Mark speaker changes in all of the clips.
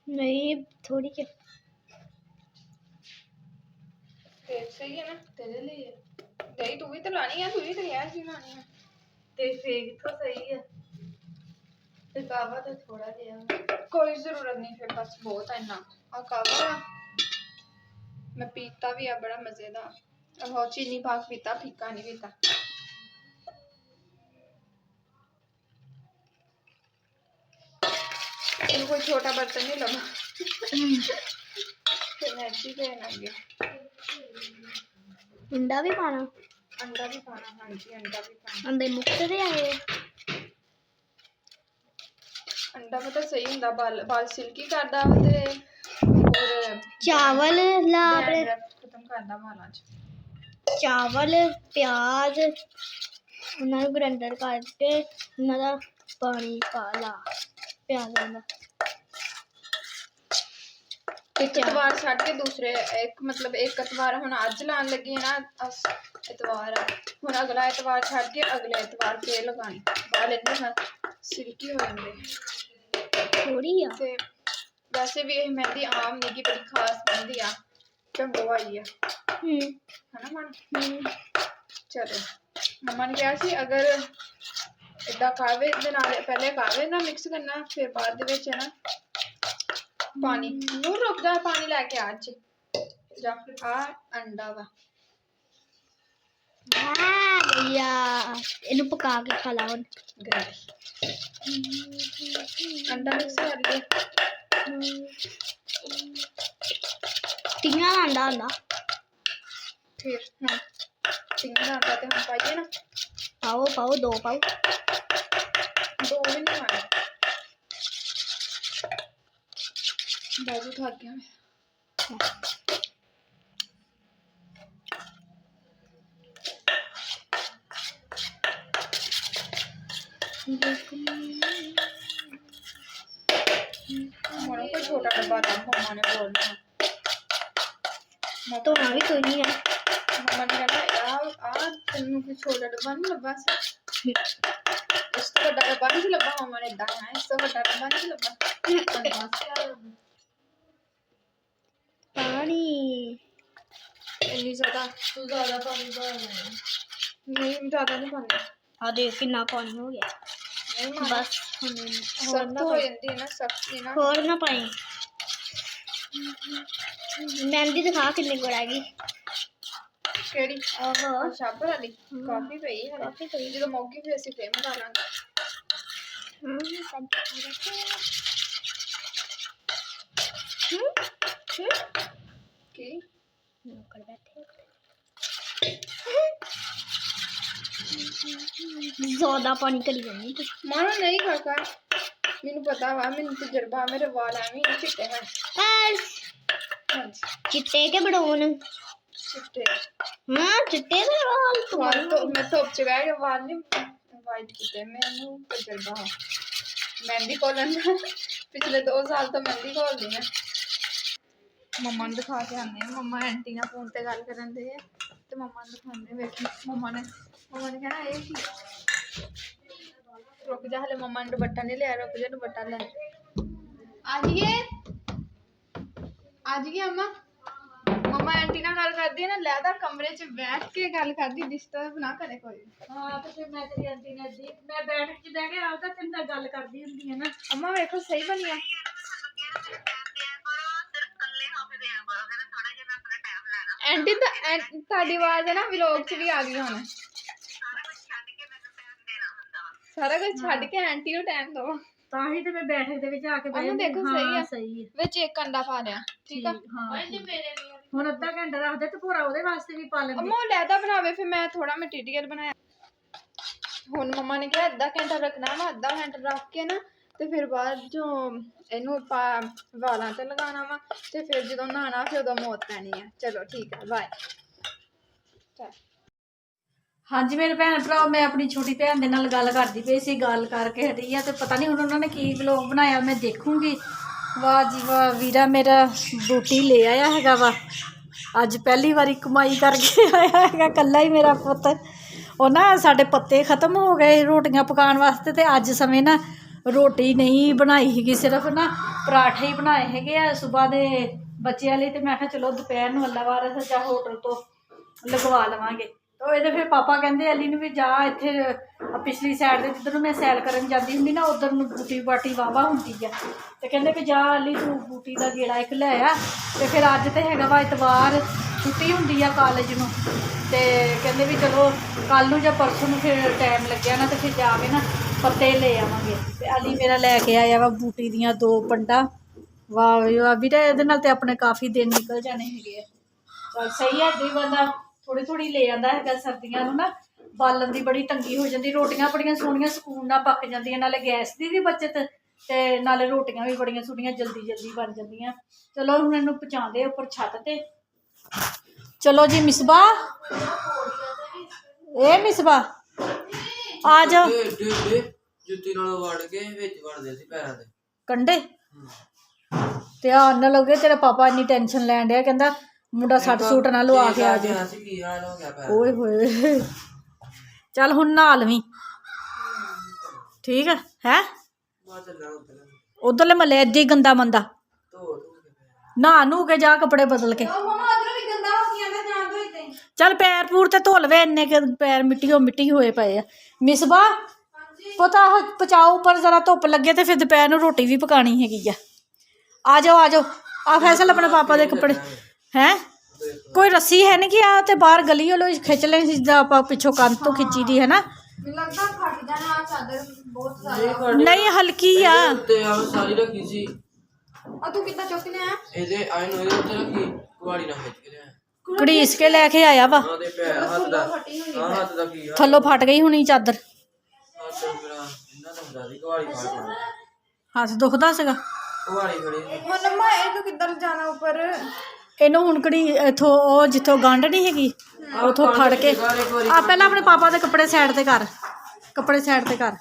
Speaker 1: नहीं थोड़ी क्या
Speaker 2: सही है ना तेरे लिए दही तू भी तो लानी है, तू भी तो गैस भी लानी है
Speaker 1: ते फेंक तो सही है ते कावा तो थोड़ा दिया
Speaker 2: कोई जरूरत नहीं फिर बस बहुत है इतना और कावा मैं पीता भी है बड़ा मजेदार और चीनी पाक पीता फीका नहीं पीता कोई छोटा बर्तन नहीं लगा फिर मैची पे लगे
Speaker 1: अंडा भी पाना
Speaker 2: अंडा भी पाना हाँ जी अंडा भी पाना
Speaker 1: अंडे मुक्त दे आए
Speaker 2: अंडा मतलब सही ਹੁੰਦਾ बाल सिल्की करदा ते और
Speaker 1: चावल ला
Speaker 2: खत्म करदा वालां च
Speaker 1: चावल प्याज ਉਹਨਾਂ ਨੂੰ ਗ੍ਰਾਈਂਡਰ ਕਰਕੇ ਉਹਨਾਂ ਦਾ ਪਾਣੀ ਪਾ ਲਾ ਪਿਆਜ਼ਾਂ ਦਾ
Speaker 2: एक इतवार छड़ के दूसरे एक मतलब एक इतवार हुण अज लान लगी है ना इतवार हुण अगला इतवार छड़ के अगले इतवार फिर लगानी बाल इन्ने सिल्की हो जांदे
Speaker 1: थोड़ी आ
Speaker 2: ते वैसे भी यह मेहंदी आम नहीं की बड़ी खास मेहंदी आ चंगो आई है ना मन चलो मम्मा ने कहा सी अगर इदा कावे दे नाल पहले कावे ना मिक्स करना फिर बाद दे विच है ना पानी नूर रुक जा पानी लेके आज जा आ अंडा वा
Speaker 1: भैया ਇਹਨੂੰ ਪਕਾ ਕੇ ਖਾ ਲਾ ਹੁਣ
Speaker 2: अंडा मिक्स कर लिया
Speaker 1: ਟੀਆਂ ਆਂਦਾ ਹੁੰਦਾ
Speaker 2: फिर टिंगा आटा ते हम पाइए ना
Speaker 1: ਪਾਓ ਪਾਓ ਦੋ ਪਾਓ
Speaker 2: दो भी नहीं पाने बाजू थक गया मैं मोड़ा कोई छोटा डब्बा था मम्मा ने बोलना
Speaker 1: तो ना भी कोई नहीं है
Speaker 2: मम्मा ने कहना यार आ तेनू कोई छोटा डब्बा नहीं लब्बा सी इस तो बड़ा डब्बा नहीं लब्बा मम्मा ने इदा कहना इस तो बड़ा डब्बा नहीं लब्बा
Speaker 1: पानी
Speaker 2: इतनी ज्यादा
Speaker 1: तू ज्यादा पानी डाल
Speaker 2: नहीं ज्यादा नहीं पानी
Speaker 1: आ देख कितना पानी हो गया
Speaker 2: नहीं
Speaker 1: बस
Speaker 2: सख्त हो जाती है ना सख्त ना
Speaker 1: और ना पाई मेहंदी दिखा कितनी गुड़ाएगी
Speaker 2: केड़ी
Speaker 1: ओहो
Speaker 2: शाबर वाली काफी पई है
Speaker 1: काफी पई
Speaker 2: जो मौकी पे ऐसी फ्लेम बना लांगे की
Speaker 1: नौकर बैठे ज्यादा पानी करी जानी
Speaker 2: मानो नहीं काका मैनू पता वा मैनू तजर्बा मेरे वाल एवं चिट्टे हैं हाँ
Speaker 1: चिट्टे के बड़ौन
Speaker 2: चिट्टे
Speaker 1: हाँ चिट्टे दे वाल
Speaker 2: वाल तो मैं धुप च बह के वाल नहीं वाइट किते मैनू तजर्बा मेहंदी घोलन पिछले 2 साल तो मेहंदी घोलदी मैं मम्मा ने दिखा के आने मम्मा आंटी ना फोन ते गल करन दे ते मम्मा ने दिखाने वेखी मम्मा ने कहना ये की रुक जा हले मम्मा ने दुपट्टा नहीं लिया रुक जा दुपट्टा ले आज ये अम्मा मम्मा आंटी ना गल करदी है ना लैदा कमरे च बैठ के गल करदी डिस्टर्ब ना करे कोई
Speaker 1: हां तो फिर मैं तेरी आंटी ने दी मैं बैठ के बह के आवदा तेरे नाल गल करदी हुंदी है ना
Speaker 2: अम्मा देखो सही बनिया आंटी ਤੁਹਾਡੀ ਆਵਾਜ਼ ਹੈ ਨਾ ਵਲੌਗ 'ਚ ਵੀ ਆ ਗਈ ਹੁਣ ਸਾਰਾ ਕੁਝ ਛੱਡ ਕੇ ਆਂਟੀ ਨੂੰ ਟਾਈਮ ਦਿਓ
Speaker 1: ਤਾਂ ਹੀ ਤੇ ਮੈਂ ਬੈਠਕ ਦੇ ਵਿੱਚ ਆ ਕੇ
Speaker 2: ਉਹਨੂੰ ਦੇਖੋ ਸਹੀ ਆ
Speaker 1: ਸਹੀ ਹੈ
Speaker 2: ਵਿੱਚ ਇੱਕ ਅੰਡਾ ਪਾ ਲਿਆ ਠੀਕ ਆ
Speaker 1: ਹਾਂ ਹੁਣ ਅੱਧਾ ਘੰਟਾ ਰੱਖ ਦੇ ਤੇ ਪੂਰਾ ਉਹਦੇ ਵਾਸਤੇ ਵੀ ਪਾ ਲੈਂਦੇ
Speaker 2: ਅਮਾ ਉਹ ਲੈਦਾ ਬਣਾਵੇ ਫਿਰ ਮੈਂ ਥੋੜਾ ਮਟੀਰੀਅਲ ਬਣਾਇਆ ਹੁਣ ਮੰਮਾ ਨੇ ਕਿਹਾ ਅੱਧਾ ਘੰਟਾ ਰੱਖਣਾ ਵਾ ਅੱਧਾ ਘੰਟਾ ਰੱਖ ਕੇ ਨਾ ਤੇ ਫਿਰ ਬਾਅਦ ਜੋ ਇਹਨੂੰ ਵਾਲਾਂ ਤੇ ਲਗਾਉਣਾ ਵਾ ਤੇ ਫਿਰ ਜਦੋਂ ਨਹਾਣਾ ਫਿਰ ਉਦੋਂ ਮੌਤ ਪੈਣੀ ਆ ਚਲੋ ਠੀਕ ਹੈ ਬਾਏ
Speaker 1: ਹਾਂਜੀ ਮੇਰੇ ਭੈਣ ਭਰਾ ਮੈਂ ਆਪਣੀ ਛੋਟੀ ਭੈਣ ਦੇ ਨਾਲ ਗੱਲ ਕਰਦੀ ਪਈ ਸੀ ਗੱਲ ਕਰਕੇ ਹਟੀ ਆ ਤੇ ਪਤਾ ਨਹੀਂ ਹੁਣ ਉਹਨਾਂ ਨੇ ਕੀ ਵਲੋਗ ਬਣਾਇਆ ਮੈਂ ਦੇਖੂੰਗੀ ਵਾਹ ਜੀ ਵਾਹ ਵੀਰਾ ਮੇਰਾ ਬੂਟੀ ਲੈ ਆਇਆ ਹੈਗਾ ਵਾ ਅੱਜ ਪਹਿਲੀ ਵਾਰੀ ਕਮਾਈ ਕਰਕੇ ਆਇਆ ਹੈਗਾ ਕੱਲਾ ਹੀ ਮੇਰਾ ਪੁੱਤ ਉਹ ਨਾ ਸਾਡੇ ਪੱਤੇ ਖਤਮ ਹੋ ਗਏ ਰੋਟੀਆਂ ਪਕਾਉਣ ਵਾਸਤੇ ਤੇ ਅੱਜ ਸਮੇਂ ਨਾ ਰੋਟੀ ਨਹੀਂ ਬਣਾਈ ਹੈਗੀ, ਸਿਰਫ ਨਾ ਪਰਾਠੇ ਹੀ ਬਣਾਏ ਹੈਗੇ ਆ ਸਵੇਰ ਦੇ ਬੱਚਿਆਂ ਲਈ। ਤੇ ਮੈਂ ਕਿਹਾ ਚਲੋ ਦੁਪਹਿਰ ਨੂੰ ਅੱਲਾਵਾਰ ਜਾਂ ਹੋਟਲ ਤੋਂ ਲਗਵਾ ਲਵਾਂਗੇ। ਤਾਂ ਇਹਦੇ ਫਿਰ ਪਾਪਾ ਕਹਿੰਦੇ ਅਲੀ ਨੂੰ ਵੀ ਜਾ ਇੱਥੇ ਪਿਛਲੀ ਸਾਈਡ ਦੇ ਜਿੱਧਰ ਨੂੰ ਮੈਂ ਸੈਰ ਕਰਨ ਜਾਂਦੀ ਹੁੰਦੀ ਨਾ ਉੱਧਰ ਨੂੰ ਬੂਟੀ ਬਾਟੀ ਵਾਹਵਾ ਹੁੰਦੀ ਆ। ਤੇ ਕਹਿੰਦੇ ਵੀ ਜਾ ਅਲੀ ਤੂੰ ਬੂਟੀ ਦਾ ਗੇੜਾ ਇੱਕ ਲੈ ਆ। ਤੇ ਫਿਰ ਅੱਜ ਤੇ ਹੈਗਾ ਵਾ ਐਤਵਾਰ, ਛੁੱਟੀ ਹੁੰਦੀ ਆ ਕਾਲਜ ਨੂੰ। ਤੇ ਕਹਿੰਦੇ ਵੀ ਚਲੋ ਕੱਲ੍ਹ ਨੂੰ ਜਾਂ ਪਰਸੋਂ ਨੂੰ ਫਿਰ ਟਾਈਮ ਲੱਗਿਆ ਨਾ ਤੇ ਫਿਰ ਜਾ ਕੇ ਨਾ ਪੱਤੇ ਲੈ ਆਵਾਂਗੇ। ਤੇ ਅਲੀ ਮੇਰਾ ਲੈ ਕੇ ਆਇਆ ਵਾ ਬੂਟੀ ਦੀਆਂ 2 ਪੰਡਾਂ। ਵਾਹ ਵਾਹ ਵੀਰੇ, ਇਹਦੇ ਨਾਲ ਤੇ ਆਪਣੇ ਕਾਫੀ ਦਿਨ ਨਿਕਲ ਜਾਣੇ ਹੈਗੇ ਆ। ਚੱਲ ਸਹੀ ਹੈ, ਇੱਦਾਂ ਹੀ ਬੰਦਾ ਥੋੜ੍ਹੀ ਥੋੜ੍ਹੀ ਲੈ ਆਉਂਦਾ ਹੈਗਾ। ਸਰਦੀਆਂ ਨੂੰ ਨਾ ਬਾਲਣ ਦੀ ਬੜੀ ਤੰਗੀ ਹੋ ਜਾਂਦੀ, ਰੋਟੀਆਂ ਬੜੀਆਂ ਸੋਹਣੀਆਂ ਸਕੂਨ ਨਾਲ ਪੱਕ ਜਾਂਦੀਆਂ, ਨਾਲੇ ਗੈਸ ਦੀ ਵੀ ਬੱਚਤ ਤੇ ਨਾਲੇ ਰੋਟੀਆਂ ਵੀ ਬੜੀਆਂ ਸੋਹਣੀਆਂ ਜਲਦੀ ਬਣ ਜਾਂਦੀਆਂ। ਚਲੋ ਹੁਣ ਇਹਨੂੰ ਪਹੁੰਚਾਉਂਦੇ ਉੱਪਰ ਛੱਤ ਤੇ। ਚਲੋ ਜੀ ਮਿਸਬਾ, ਇਹ ਮਿਸਬਾ ਆ ਜਾਓ।
Speaker 3: ਜੁੱਤੀ ਨਾਲ ਵੜ ਕੇ ਵਿੱਚ ਵੜਦੇ ਸੀ ਪੈਰਾਂ ਦੇ
Speaker 1: ਕੰਡੇ। ਧਿਆਨ ਨਾਲ ਲੱਗੇ, ਤੇਰਾ ਪਾਪਾ ਇੰਨੀ ਟੈਨਸ਼ਨ ਲੈਣ ਡਿਆ, ਕਹਿੰਦਾ ਮੁੰਡਾ ਸੱਟ ਸੂਟ ਨਾ ਲਵਾ ਕੇ ਆ ਜਾਏ।
Speaker 3: ਕੀ ਹਾਲ ਹੋ ਗਿਆ ਪੈਰ?
Speaker 1: ਓਏ ਹੋਏ, ਚੱਲ ਹੁਣ ਨਹਾ ਲਵੀਂ, ਠੀਕ ਹੈ। ਉਧਰਲੇ ਮਹੱਲੇ ਏਦਾਂ ਹੀ ਗੰਦਾ ਮੰਦਾ, ਨਹਾ ਨੂ ਕੇ ਜਾ ਕੱਪੜੇ ਬਦਲ ਕੇ। ਚੱਲ ਪੈਰ ਪੂਰ ਤੇ ਧੋ ਲਵੇ, ਇੰਨੇ ਕੇ ਪੈਰ ਮਿੱਟੀ ਹੋਏ ਪਏ ਆ। ਮਿਸਬਾ ਪਤਾ ਪਚਾਓ ਉੱਪਰ ਜ਼ਰਾ ਧੁੱਪ ਲੱਗੇ ਤੇ ਫਿਰ ਦੁਪਹਿਰ ਨੂੰ ਰੋਟੀ ਵੀ ਪਕਾਣੀ ਹੈਗੀ ਆ। ਆ ਜਾਓ ਆ ਫੈਸਲ ਆਪਣੇ ਪਾਪਾ ਦੇ ਕੱਪੜੇ ਹੈ। ਕੋਈ ਰੱਸੀ ਹੈ ਨਹੀਂ ਕਿ ਆ ਤੇ ਬਾਹਰ ਗਲੀ ਵੱਲੋਂ ਖਿੱਚ ਲੈਣੀ ਸੀ ਜਿੱਦਾਂ ਆਪਾਂ ਪਿੱਛੋਂ ਕੰਧ ਤੋਂ ਖਿੱਚੀ ਦੀ ਹੈ ਨਾ। ਨਹੀਂ ਹਲਕੀ ਆ।
Speaker 3: ਸਾਰੀ ਰੱਖੀ ਸੀ।
Speaker 2: ਤੂੰ ਕਿੱਦਾਂ ਚੁੱਕ ਲਿਆ?
Speaker 3: ਇਹਦੇ ਆਏ ਨੂੰ ਇਹਦੇ ਉੱਤੇ ਰੱਖੀ, ਕੁਹਾੜੀ ਨਾਲ ਖਿੱਚ ਕੇ ਲਿਆ,
Speaker 1: ਘੜੀਸ ਕੇ ਲੈ ਕੇ ਆਇਆ ਵਾ।
Speaker 3: ਉਹਦੇ ਪੈਰ ਹੱਥ ਦਾ ਕੀ ਆ,
Speaker 1: ਥੱਲੋਂ ਫਟ ਗਈ ਹੋਣੀ ਚਾਦਰ।
Speaker 3: ਹੱਥ ਮੇਰਾ ਇੰਨਾ ਤਾਂ ਹੁੰਦਾ ਸੀ, ਕੁਹਾੜੀ ਫੜ
Speaker 1: ਹੱਥ ਦੁਖਦਾ ਸੀਗਾ।
Speaker 3: ਕੁਹਾੜੀ ਫੜੀ
Speaker 2: ਮੰਮਾ ਇਹਨੂੰ ਕਿੱਦਾਂ ਲਿਜਾਣਾ ਉੱਪਰ?
Speaker 1: ਇਹਨੂੰ ਹੁਣ ਘੜੀ ਇੱਥੋਂ ਉਹ ਜਿੱਥੋਂ ਗੰਢ ਨਹੀਂ ਹੈਗੀ ਉਥੋਂ ਫੜ ਕੇ ਆ। ਪਹਿਲਾਂ ਆਪਣੇ ਪਾਪਾ ਦੇ ਕੱਪੜੇ ਸਾਈਡ ਤੇ ਕਰ, ਕੱਪੜੇ ਸਾਈਡ ਤੇ ਕਰ।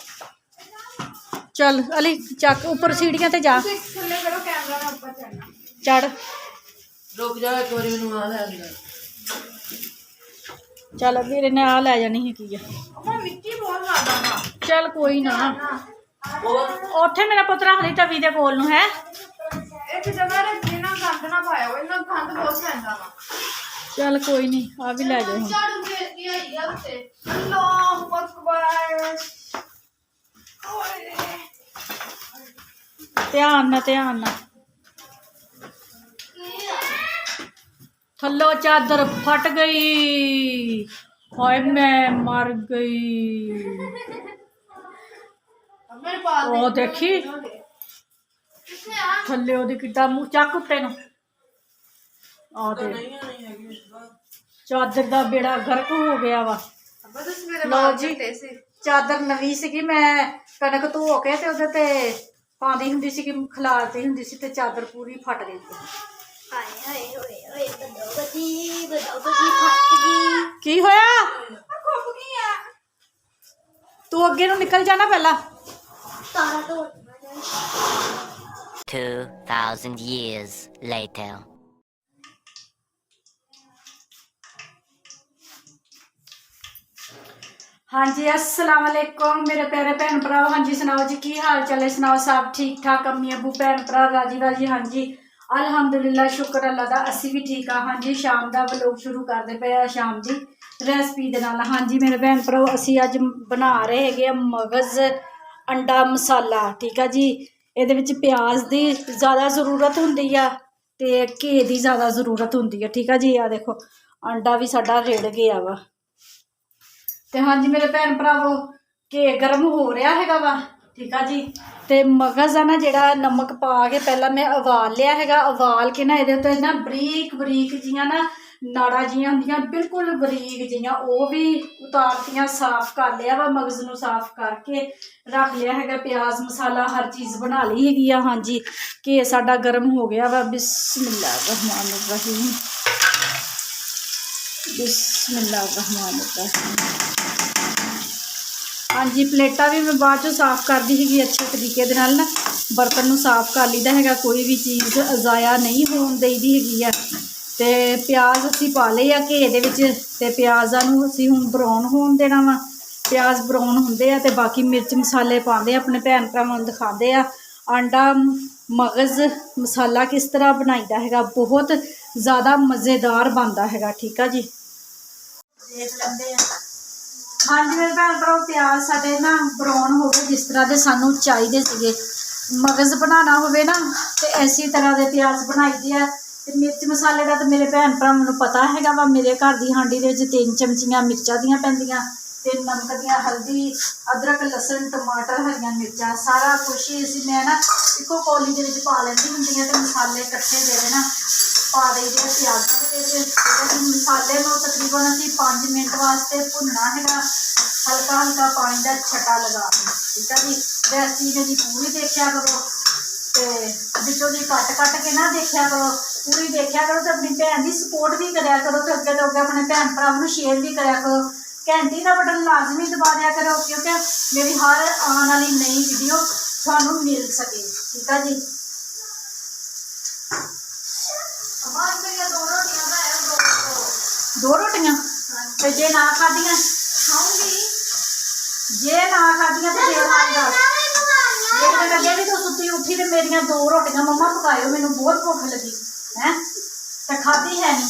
Speaker 1: ਚੱਲ ਅਲੀ ਚੱਕ ਉੱਪਰ ਸੀੜੀਆਂ ਤੇ ਜਾ,
Speaker 2: ਥੱਲੇ ਕਰੋ ਕੈਮਰਾ ਨਾਲ ਉੱਪਰ ਚੜਨਾ।
Speaker 1: ਚੜ
Speaker 3: ਰੁਕ ਜਾ ਇੱਕ ਵਾਰੀ, ਮੈਨੂੰ ਆ ਲੈ ਗਿਆ।
Speaker 1: ਚੱਲ ਵੀਰੇ ਨੇ ਆ ਲੈ ਜਾਣੀ ਹੈਗੀ ਆ।
Speaker 2: ਮਿੱਟੀ ਬਹੁਤ ਜ਼ਿਆਦਾ ਵਾ।
Speaker 1: ਚੱਲ ਕੋਈ ਨਾ, ਉੱਥੇ ਮੇਰਾ ਪੁੱਤ ਰੱਖ ਲਈ ਤਵੀ ਦੇ ਕੋਲ ਨੂੰ ਹੈ।
Speaker 2: ਇੱਕ ਜਗ੍ਹਾ ਰੱਖੀ ਨਾ, ਗੰਦ ਨਾ ਪਾਇਓ, ਇਹਨਾਂ ਗੰਦ ਬਹੁਤ ਪੈਂਦਾ ਵਾ।
Speaker 1: ਚੱਲ ਕੋਈ ਨਹੀਂ, ਆ ਵੀ ਲੈ ਜਾਓ ਹੁਣ।
Speaker 2: ਝਾੜੂ ਫੇਰਦੀ ਹੋਈ ਆ ਉੱਤੇ। ਅੱਲਾਹੁ ਅਕਬਰ।
Speaker 1: ਧਿਆਨ ਨਾਲ ਥੱਲੋਂ ਚਾਦਰ ਫਟ ਗਈ। ਹਾਏ ਮੈਂ ਮਰ ਗਈ। ਉਹ ਦੇਖੀ ਥੱਲੇ ਉਹਦੀ ਕਿੱਦਾਂ ਮੂੰਹ ਚੱਕ ਉੱਤੇ ਨੂੰ। ਆ ਦੇ ਚਾਦਰ ਦਾ ਬੇੜਾ ਗਰਕ ਹੋ ਗਿਆ ਵਾ। ਲਓ ਜੀ, ਚਾਦਰ ਨਵੀਂ ਸੀਗੀ, ਮੈਂ ਕਣਕ ਧੋ ਕੇ ਤੇ ਉਹਦੇ ਤੇ ਪਾਉਂਦੀ ਹੁੰਦੀ ਸੀ, ਖਿਲਾਰਦੀ ਹੁੰਦੀ ਸੀ ਤੇ ਚਾਦਰ ਪੂਰੀ ਫਟ ਗਈ। ਕੀ ਹੋਇਆ? ਤੂੰ ਅੱਗੇ ਨੂੰ ਨਿਕਲ ਜਾਣਾ ਪਹਿਲਾਂ।
Speaker 4: 2000 years later.
Speaker 1: ਹਾਂਜੀ अस्सलाम वालेकुम मेरे प्यारे भैन भरा। हाँ जी सुनाओ जी की हाल चाल है? सुनाओ सब ठीक ठाक, अम्मी अबू भैन भरा राजी राजी? हाँ जी अलहमदुलिल्लाह, शुक्र अल्लाह दा असी भी ठीक हाँ। हाँ जी शाम का व्लॉग शुरू करते पे शाम की रेसिपी दे नाल। हाँ जी मेरे भैन भरा, असी अज बना रहे है मगज़ अंडा मसाला। ठीक है जी, ये प्याज की ज़्यादा जरूरत होंगी है ते घे की ज़्यादा जरूरत होंगी है। ठीक है जी, आ देखो अंडा भी साडा रेड़ गया वा। तो हाँ जी मेरे भैन भरावो, घे गर्म हो रहा है वा। ठीक है जी, तो मगज़ है ना जिहड़ा नमक पा के पहला मैं उबाल लिया है। उबाल के ना ये तो ना बरीक बरीक जियां ना नाड़ा जियां होंदियां बिल्कुल बरीक जियां वो भी उतारतियां, साफ कर लिया वा। मगज़ नूं साफ करके रख लिया है। प्याज मसाला हर चीज़ बना ली हैगी आ। हाँ जी घे साडा गर्म हो गया वा। बिस्मिल्लाहिर्रहमानिर्रहीम, बिस्मिल्लाहिर्रहमानिर्रहीम। हाँ जी प्लेटा भी मैं बाद चो साफ कर दी हैगी अच्छे तरीके दे नाल ना। बर्तन नूं साफ कर लीदा हैगा, कोई भी चीज़ ज़ाया नहीं होण देईदी हैगी आ। ते प्याज असीं पा लए आ घे दे विच ते प्याज़ां नूं असीं हुण ब्राउन होण देना वा। ਪਿਆਜ਼ ਬਰਾਊਨ ਹੁੰਦੇ ਆ ਤੇ ਬਾਕੀ ਮਿਰਚ ਮਸਾਲੇ ਪਾਉਂਦੇ ਆ, ਆਪਣੇ ਭੈਣ ਭਰਾਵਾਂ ਨੂੰ ਦਿਖਾਉਂਦੇ ਆ ਆਂਡਾ ਮਗਜ਼ ਮਸਾਲਾ ਕਿਸ ਤਰ੍ਹਾਂ ਬਣਾਈਦਾ ਹੈਗਾ। ਬਹੁਤ ਜ਼ਿਆਦਾ ਮਜ਼ੇਦਾਰ ਬਣਦਾ ਹੈਗਾ। ਠੀਕ ਆ ਜੀ, ਦੇਖ ਲੈਂਦੇ ਆ। ਹਾਂਜੀ ਮੇਰੇ ਭੈਣ ਭਰਾ, ਪਿਆਜ਼ ਸਾਡੇ ਨਾ ਬਰਾਊਨ ਹੋ ਗਏ ਜਿਸ ਤਰ੍ਹਾਂ ਦੇ ਸਾਨੂੰ ਚਾਹੀਦੇ ਸੀਗੇ। ਮਗਜ਼ ਬਣਾਉਣਾ ਹੋਵੇ ਨਾ ਤੇ ਇਸੇ ਤਰ੍ਹਾਂ ਦੇ ਪਿਆਜ਼ ਬਣਾਈਦੇ ਆ। ਤੇ ਮਿਰਚ ਮਸਾਲੇ ਦਾ ਤਾਂ ਮੇਰੇ ਭੈਣ ਭਰਾਵਾਂ ਨੂੰ ਪਤਾ ਹੈਗਾ ਵਾ। ਮੇਰੇ ਘਰ ਦੀ ਹਾਂਡੀ ਦੇ ਵਿੱਚ 3 ਚਮਚੀਆਂ ਮਿਰਚਾਂ ਦੀਆਂ ਪੈਂਦੀਆਂ ਤੇ ਨਮਕ ਦੀਆਂ, ਹਲਦੀ, ਅਦਰਕ, ਲਸਣ, ਟਮਾਟਰ, ਹਰੀਆਂ ਮਿਰਚਾਂ, ਸਾਰਾ ਕੁਛ ਹੀ ਅਸੀਂ ਮੈਂ ਨਾ ਇੱਕੋ ਕੌਲੀ ਦੇ ਵਿੱਚ ਪਾ ਲੈਂਦੀ ਹੁੰਦੀ ਹਾਂ। ਤੇ ਮਸਾਲੇ ਇਕੱਠੇ ਜਿਹੜੇ ਨਾ ਪਾ ਦੇਈਦੇ ਆ ਪਿਆਜ਼ਾਂ ਦੇ ਵਿੱਚ। ਮਸਾਲੇ ਨੂੰ ਤਕਰੀਬਨ ਅਸੀਂ 5 ਮਿੰਟ ਵਾਸਤੇ ਭੁੰਨਣਾ ਹੈਗਾ, ਹਲਕਾ ਹਲਕਾ ਪਾਣੀ ਦਾ ਛਟਾ ਲਗਾ ਕੇ। ਠੀਕ ਆ ਜੀ, ਰੈਸਪੀ ਮੇਰੀ ਪੂਰੀ ਦੇਖਿਆ ਕਰੋ ਤੇ ਵਿੱਚੋਂ ਦੀ ਕੱਟ ਕੇ ਨਾ ਦੇਖਿਆ ਕਰੋ, ਪੂਰੀ ਦੇਖਿਆ ਕਰੋ ਤੇ ਆਪਣੀ ਭੈਣ ਦੀ ਸਪੋਰਟ ਵੀ ਕਰਿਆ ਕਰੋ ਤੇ ਅੱਗੇ ਤੋਂ ਅੱਗੇ ਆਪਣੇ ਭੈਣ ਭਰਾਵਾਂ ਨੂੰ ਸ਼ੇਅਰ ਵੀ ਕਰਿਆ ਕਰੋ। ਘੰਟੀ ਦਾ ਬਟਨ ਲਾਜ਼ਮੀ ਦਬਾ ਦਿਆ ਕਰੋ ਕਿਉਂਕਿ ਮੇਰੀ ਹਰ ਆਉਣ ਵਾਲੀ ਨਈ ਵੀਡੀਓ ਤੁਹਾਨੂੰ ਮਿਲ ਸਕੇ। ਠੀਕ ਆ ਜੀ, ਦੋ ਰੋਟੀਆਂ ਤੇ ਜੇ ਨਾ ਖਾਧੀਆਂ ਖਾਉਂਗੀ, ਜੇ ਨਾ ਖਾਧੀਆਂ ਤੇ ਫੇਰ ਆਏਗਾ। ਜੇ ਲੱਗੇ ਵੀ ਤੂੰ ਸੁੱਤੀ ਉੱਠੀ ਤੇ ਮੇਰੀਆਂ 2 ਰੋਟੀਆਂ ਮੰਮਾ ਪਕਾਇਓ, ਮੈਨੂੰ ਬਹੁਤ ਭੁੱਖ ਲੱਗੀ ਹੈ ਤੇ ਖਾਧੀ ਹੈ ਨਹੀਂ।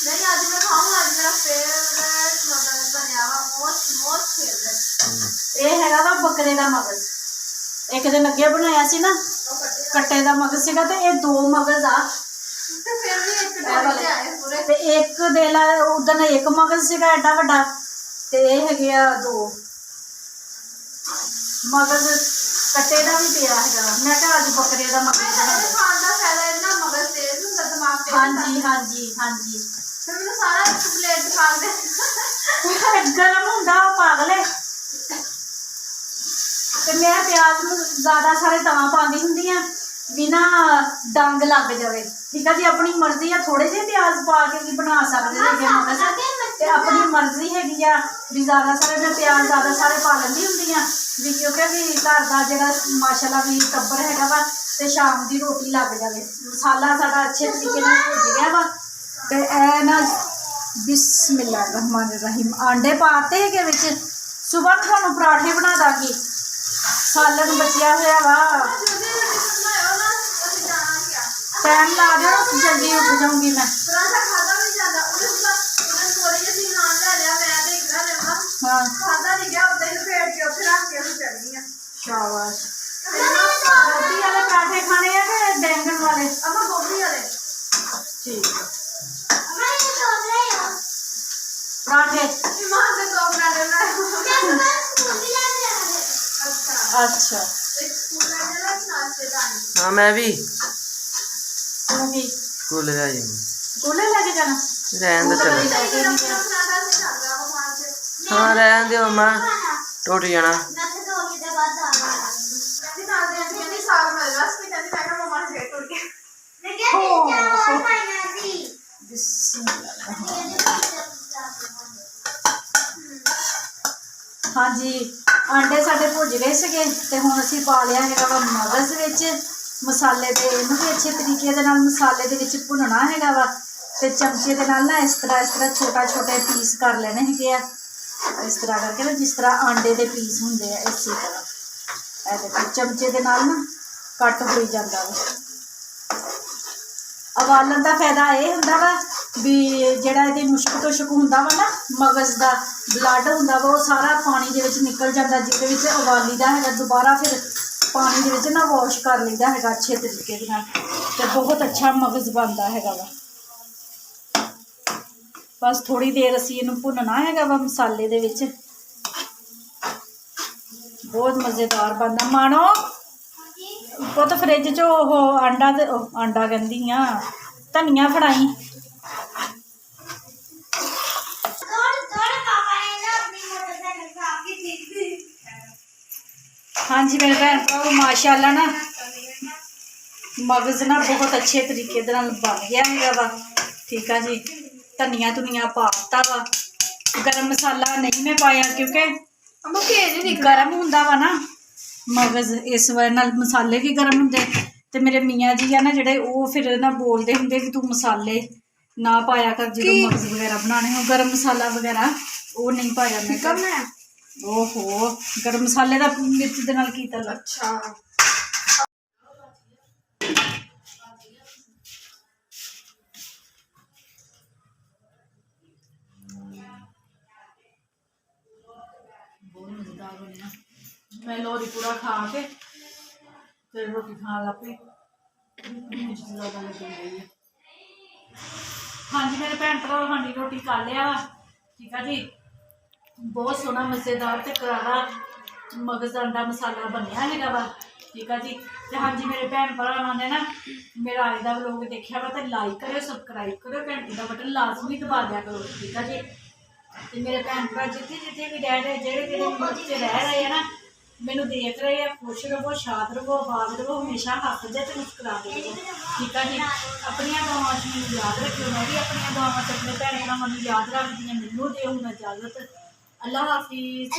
Speaker 2: ਨਹੀਂ ਅੱਜ ਮੈਂ ਖਾਊਂਗਾ, ਅੱਜ ਮੇਰਾ ਫੇਵਰਟ ਮਟਨ ਬਣਿਆ ਵਾ, ਮੋਸਟ ਫੇਵਰਟ।
Speaker 1: ਇਹ ਹੈਗਾ ਵਾ ਬੱਕਰੇ ਦਾ ਮਗਜ਼। ਇੱਕ ਦਿਨ ਅੱਗੇ ਬਣਾਇਆ ਸੀ ਨਾ ਕੱਟੇ ਦਾ ਮਗਜ਼ ਸੀਗਾ ਤੇ ਇਹ 2 ਮਗਜ਼ ਆ
Speaker 2: ਤੇ ਫਿਰ ਵੀ ਇੱਕ ਟੋਟੇ ਆਏ ਪੂਰੇ।
Speaker 1: ਤੇ ਇੱਕ ਦੇ ਲਾ ਉਦੋਂ ਇੱਕ ਮਗਜ਼ ਸੀਗਾ ਐਡਾ ਵੱਡਾ ਤੇ ਇਹ ਹੈਗੇ ਆ 2 ਮਗਜ਼। ਕੱਟੇ ਦਾ ਵੀ ਪਿਆ ਹੈਗਾ। ਮੈਂ ਕਿਹਾ ਅੱਜ ਬੱਕਰੇ ਦਾ ਮਗਜ਼ ਬਣਾਉਂਦੇ।
Speaker 2: ਖਾਣ ਦਾ ਫਾਇਦਾ ਇਹਨਾਂ ਮਗਰ ਤੇਜ਼ ਹੁੰਦਾ, ਦਿਮਾਗ ਤੇਜ਼ ਹੁੰਦਾ।
Speaker 1: ਹਾਂਜੀ ਹਾਂਜੀ ਹਾਂਜੀ,
Speaker 2: ਫਿਰ ਮੈਨੂੰ ਸਾਰਾ ਇੱਕ ਪਲੇਟ ਖਾ ਦੇ।
Speaker 1: ਗਰਮ ਹੁੰਦਾ ਉਹ ਪਾਗਲੇ। ਤੇ ਮੈਂ ਪਿਆਜ਼ ਨੂੰ ਜ਼ਿਆਦਾ ਸਾਰੇ ਤਾਂ ਪਾਉਂਦੀ ਹੁੰਦੀ ਆ ਵੀ ਨਾ ਡੰਗ ਲੱਗ ਜਾਵੇ। ਠੀਕ ਆ ਜੀ, ਆਪਣੀ ਮਰਜ਼ੀ ਆ, ਥੋੜੇ ਜਿਹੇ ਪਿਆਜ਼ ਪਾ ਕੇ ਵੀ ਬਣਾ ਸਕਦੇ ਹੈਗੇ ਮਗਜ਼ ਤੇ ਆਪਣੀ ਮਰਜ਼ੀ ਹੈਗੀ ਆ ਵੀ ਜ਼ਿਆਦਾ ਸਾਰੇ। ਮੈਂ ਪਿਆਜ਼ ਜ਼ਿਆਦਾ ਸਾਰੇ ਪਾ ਲੈਂਦੀ ਹੁੰਦੀ ਆ ਵੀ ਕਿਉਂਕਿ ਵੀ ਘਰ ਦਾ ਜਿਹੜਾ ਮਾਸ਼ਾਅੱਲਾ ਵੀ ਟੱਬਰ ਹੈਗਾ ਵਾ ਤੇ ਸ਼ਾਮ ਦੀ ਰੋਟੀ ਲੱਗ ਜਾਵੇ। ਮਸਾਲਾ ਸਾਡਾ ਅੱਛੇ ਤਰੀਕੇ ਨਾਲ ਭੁੱਜ ਗਿਆ ਵਾ ਤੇ ਇਹ ਨਾ ਬਿਸਮਿल्लाह रहमान रहीम ਆਂਡੇ ਪਾਤੇ ਹੈਗੇ ਵਿੱਚ। ਸੁਬਾਹ ਨੂੰ ਤੁਹਾਨੂੰ ਪਰਾਠੇ ਬਣਾ ਦਾਂਗੀ, ਸਾਲਨ ਬਚਿਆ ਹੋਇਆ ਵਾ। ਟਾਈਮ ਲਾ ਦਿਓ, ਜਲਦੀ ਉੱਠ ਜਾਊਂਗੀ ਮੈਂ।
Speaker 2: ਪਰਾਂਠਾ ਖਾਦਾ ਨਹੀਂ ਜਾਂਦਾ, ਉਹਨੇ ਥੋੜੀ ਜਿਹੀ ਨਾਨ ਲੈ ਲਿਆ, ਮੈਂ ਤੇ ਇਕਰਾ ਲੈਣਾ
Speaker 1: ਹਾਂ
Speaker 2: ਖਾਦਾ ਨਹੀਂ ਗਿਆ, ਉੱਤੇ ਲਪੇਟ ਕੇ ਉੱਥੇ ਰੱਖ ਕੇ ਉਹ ਚੜ ਗਈਆਂ।
Speaker 1: ਸ਼ਾਬਾਸ਼। ਗੋਭੀ ਵਾਲੇ ਪਰਾਠੇ ਖਾਣੇ ਆ ਕਿ ਬੈਂਗਣ ਵਾਲੇ?
Speaker 2: ਅਮਾ ਗੋਭੀ ਵਾਲੇ।
Speaker 1: ਠੀਕ ਹੈ, ਪਰਾਠੇ।
Speaker 2: ਇਮਾਨ ਦੇ 2 ਪਰਾਂਠੇ ਬਣਾਏ।
Speaker 1: ਅੱਛਾ,
Speaker 2: ਇੱਕ ਸਕੂਲ ਲੈ ਜਾਣਾ, ਨਾਸ਼ਤੇ ਦਾ ਨਹੀਂ।
Speaker 3: ਹਾਂ ਮੈਂ ਵੀ
Speaker 1: ਤੂੰ ਵੀ
Speaker 3: ਸਕੂਲ ਜਾ ਜਾਵਾਂ।
Speaker 1: ਸਕੂਲੇ ਲੈ ਕੇ ਜਾਣਾ?
Speaker 3: ਰਹਿਣ ਦੇ ਚਲੋ।
Speaker 1: ਲੈ ਕੇ ਨਹੀਂ ਗਿਆ।
Speaker 2: ਪਰਾਂਠਾ ਸੇ ਖਾਦਾ ਭਗਵਾਨ ਸੇ।
Speaker 3: ਹਾਂ ਰਹਿਣ ਦਿਓ ਮਾਂ, ਟੁੱਟ ਜਾਣਾ।
Speaker 2: ਕਹਿੰਦੀ ਨਾਲ ਦੇ ਆਂਟੀ ਕਹਿੰਦੀ ਸਾਗ ਮਿਲ ਰਸ ਵੀ ਕਹਿੰਦੀ ਮੈਂ ਕਿਹਾ ਮਮਾ ਨੇ ਫੇਰ ਟੁੱਟ ਗਿਆ।
Speaker 1: ਹਾਂਜੀ, ਆਂਡੇ ਸਾਡੇ ਭੁੱਜ ਗਏ ਸੀਗੇ ਤੇ ਹੁਣ ਅਸੀਂ ਪਾ ਲਿਆ ਹੈਗਾ ਵਾ ਮਗਜ਼ ਵਿੱਚ ਮਸਾਲੇ ਤੇ। ਇਹਨੂੰ ਵੀ ਅੱਛੇ ਤਰੀਕੇ ਦੇ ਨਾਲ ਮਸਾਲੇ ਦੇ ਵਿੱਚ ਭੁੰਨਣਾ ਹੈਗਾ ਵਾ ਤੇ ਚਮਚੇ ਦੇ ਨਾਲ ਨਾ ਇਸ ਤਰ੍ਹਾਂ ਛੋਟੇ ਪੀਸ ਕਰ ਲੈਣੇ ਹੈਗੇ ਆ। ਇਸ ਤਰ੍ਹਾਂ ਕਰਕੇ ਨਾ ਜਿਸ ਤਰ੍ਹਾਂ ਆਂਡੇ ਦੇ ਪੀਸ ਹੁੰਦੇ ਆ ਇਸੇ ਤਰ੍ਹਾਂ। ਇਹ ਦੇਖੋ ਚਮਚੇ ਦੇ ਨਾਲ ਨਾ ਕੱਟ ਹੋਈ ਜਾਂਦਾ ਵਾ। ਉਬਾਲਣ ਦਾ ਫਾਇਦਾ ਇਹ ਹੁੰਦਾ ਵਾ ਵੀ ਜਿਹੜਾ ਇਹਦੀ ਮੁਸ਼ਕ ਹੁੰਦਾ ਵਾ ਨਾ, ਮਗਜ਼ ਦਾ ਬਲੱਡ ਹੁੰਦਾ ਵਾ, ਉਹ ਸਾਰਾ ਪਾਣੀ ਦੇ ਵਿੱਚ ਨਿਕਲ ਜਾਂਦਾ, ਜਿਹਦੇ ਵਿੱਚ ਉਬਾਲੀਦਾ ਹੈਗਾ। ਦੁਬਾਰਾ ਫਿਰ ਪਾਣੀ ਦੇ ਵਿੱਚ ਨਾ ਵਾਸ਼ ਕਰ ਲਈਦਾ ਹੈਗਾ ਅੱਛੇ ਤਰੀਕੇ ਦੇ ਨਾਲ ਤੇ ਬਹੁਤ ਅੱਛਾ ਮਗਜ਼ ਬਣਦਾ ਹੈਗਾ ਵਾ। ਬਸ ਥੋੜੀ ਦੇਰ ਅਸੀਂ ਇਹਨੂੰ ਭੁੰਨਣਾ ਹੈਗਾ ਵਾ ਮਸਾਲੇ ਦੇ ਵਿੱਚ। ਬਹੁਤ ਮਜ਼ੇਦਾਰ ਬਣਦਾ। ਮਾਣੋ ਪੁੱਤ ਫਰਿੱਜ 'ਚ ਉਹ ਆਂਡਾ ਕਹਿੰਦੀ ਆ, ਧਨੀਆ ਫੜਾਈ। ਹਾਂਜੀ ਮੇਰੇ ਭੈਣ ਭਰਾ, ਮਾਸ਼ਾਅੱਲਾ ਨਾ ਮਗਜ਼ ਨਾ ਬਹੁਤ ਅੱਛੇ ਤਰੀਕੇ ਦੇ ਨਾਲ ਬਣ ਗਿਆ ਹੈਗਾ ਵਾ। ਠੀਕ ਆ ਜੀ, ਧਨੀਆ ਪਾਤਾ ਵਾ। ਗਰਮ ਮਸਾਲਾ ਨਹੀਂ ਮੈਂ ਪਾਇਆ ਕਿਉਂਕਿ
Speaker 2: ਅਮਾ ਭੇਜ ਨਹੀਂ
Speaker 1: ਗਰਮ ਹੁੰਦਾ ਵਾ ਨਾ ਮਗਜ਼, ਇਸ ਵਜ੍ਹਾ ਨਾਲ ਮਸਾਲੇ ਵੀ ਗਰਮ ਹੁੰਦੇ। ਤੇ ਮੇਰੇ ਮੀਆਂ ਜੀ ਆ ਨਾ ਜਿਹੜੇ, ਉਹ ਫਿਰ ਨਾ ਬੋਲਦੇ ਹੁੰਦੇ ਕਿ ਤੂੰ ਮਸਾਲੇ ਨਾ ਪਾਇਆ ਕਰ ਜਦੋਂ ਮਗਜ਼ ਵਗੈਰਾ ਬਣਾਉਣੇ ਹੋ। ਗਰਮ ਮਸਾਲਾ ਵਗੈਰਾ ਉਹ ਨਹੀਂ ਪਾਇਆ ਮੈਂ। ਓਹੋ ਗਰਮ ਮਸਾਲੇ ਦਾ ਮਿਰਚ ਦੇ ਨਾਲ ਕੀਤਾ ਲਾ।
Speaker 2: ਅੱਛਾ
Speaker 1: ਬਹੁਤ ਮਜ਼ੇਦਾਰ ਬਣਿਆ। ਮੈਂ ਲੋਰੀ ਪੂਰਾ ਖਾ ਕੇ ਫਿਰ ਰੋਟੀ ਖਾਣ ਲੱਗ ਪਈ। ਮਿਰਚ ਜ਼ਿਆਦਾ ਲੱਗ ਗਈ ਹੈ। ਹਾਂਜੀ ਮੇਰੇ ਭੈਣ ਭਰਾ ਸਾਡੀ ਰੋਟੀ ਖਾ ਲਿਆ ਵਾ, ਠੀਕ ਆ ਜੀ। ਬਹੁਤ ਸੋਹਣਾ ਮਜ਼ੇਦਾਰ ਤੇ ਕਰਾਰਾ ਮਗਜ਼ ਦਾ ਅੰਡਾ ਮਸਾਲਾ ਬਣਿਆ ਹੈਗਾ ਵਾ, ਠੀਕ ਆ ਜੀ। ਤੇ ਹਾਂਜੀ ਮੇਰੇ ਭੈਣ ਭਰਾਵਾਂ ਨੇ ਨਾ ਮੇਰਾ ਅੱਜ ਦਾ ਵਲੋਗ ਦੇਖਿਆ ਵਾ ਤੇ ਲਾਈਕ ਕਰਿਓ, ਸਬਸਕ੍ਰਾਈਬ ਕਰਿਓ, ਘੰਟੀ ਦਾ ਬਟਨ ਲਾਜ਼ਮੀ ਦਬਾ ਦਿਆ ਕਰੋ, ਠੀਕ ਆ ਜੀ। ਤੇ ਮੇਰੇ ਭੈਣ ਭਰਾ ਜਿੱਥੇ ਜਿੱਥੇ ਵੀ ਰਹਿ ਰਹੇ, ਜਿਹੜੇ ਮੁਲਕ 'ਚ ਰਹਿ ਰਹੇ ਆ ਨਾ, ਮੈਨੂੰ ਦੇਖ ਰਹੇ ਆ, ਖੁਸ਼ ਰਹੋ, ਸ਼ਾਦ ਰਹੋ, ਆਬਾਦ ਰਹੋ, ਹਮੇਸ਼ਾ ਹੱਸਦੇ ਤੇ ਮੁਸਕਰਾਦੇ ਰਹੋ, ਠੀਕ ਆ ਜੀ। ਆਪਣੀਆਂ ਦੁਆਵਾਂ 'ਚ ਮੈਨੂੰ ਯਾਦ ਰੱਖਿਓ, ਮੈਂ ਵੀ ਆਪਣੀਆਂ ਦੁਆਵਾਂ 'ਚ ਆਪਣੇ ਭੈਣ ਭਰਾਵਾਂ ਨੂੰ ਯਾਦ ਰੱਖਦੀ ਹਾਂ। ਮੈਨੂੰ ਦਿਓ ਹੁਣ ਇਜਾਜ਼ਤ। ਅੱਲਾ ਹਾਫਿਜ਼।